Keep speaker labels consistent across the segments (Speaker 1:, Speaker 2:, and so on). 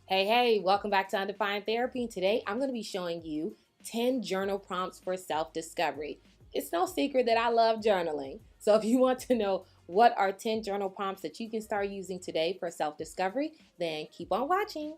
Speaker 1: Hey, welcome back to Undefined Therapy. Today I'm going to be showing you 10 journal prompts for self-discovery. It's no secret that I love journaling. So if you want to know what are 10 journal prompts that you can start using today for self-discovery, then keep on watching.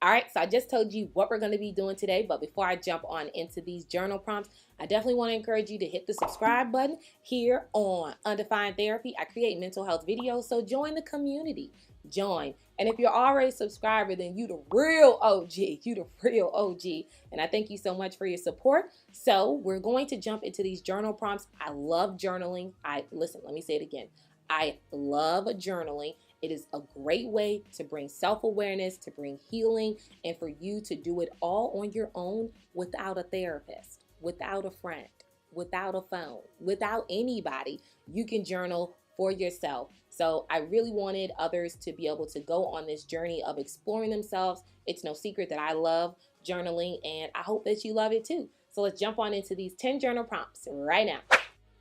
Speaker 1: All right, so I just told you what we're going to be doing today, but before I jump on into these journal prompts, I definitely want to encourage you to hit the subscribe button here on Undefined Therapy. I create mental health videos, so join the community. Join. And if you're already a subscriber, then you the real OG. You the real OG. And I thank you so much for your support. So we're going to jump into these journal prompts. I love journaling. Listen, let me say it again. I love journaling. It is a great way to bring self-awareness, to bring healing, and for you to do it all on your own without a therapist, without a friend, without a phone, without anybody. You can journal for yourself. So I really wanted others to be able to go on this journey of exploring themselves. It's no secret that I love journaling, and I hope that you love it too. So let's jump on into these 10 journal prompts right now.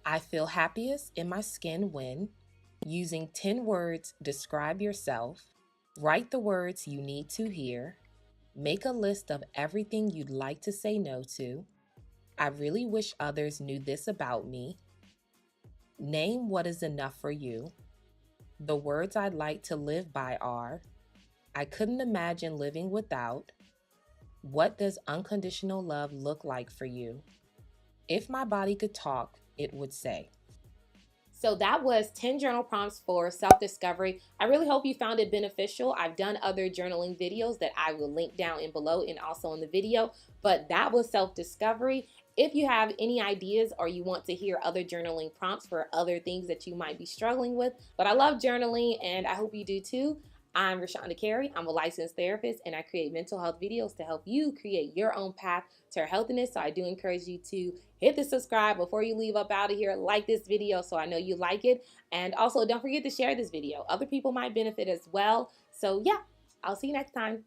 Speaker 1: I feel happiest in my skin when using 10 words, describe yourself. Write the words you need to hear. Make a list of everything you'd like to say no to. I really wish others knew this about me. Name what is enough for you. The words I'd like to live by are, I couldn't imagine living without. What does unconditional love look like for you? If my body could talk, it would say. So that was 10 journal prompts for self-discovery. I really hope you found it beneficial. I've done other journaling videos that I will link down in below and also in the video, but that was self-discovery. If you have any ideas or you want to hear other journaling prompts for other things that you might be struggling with, but I love journaling and I hope you do too. I'm Rashonda Carey. I'm a licensed therapist and I create mental health videos to help you create your own path to healthiness. So I do encourage you to hit the subscribe before you leave up out of here. Like this video so I know you like it. And also don't forget to share this video. Other people might benefit as well. So yeah, I'll see you next time.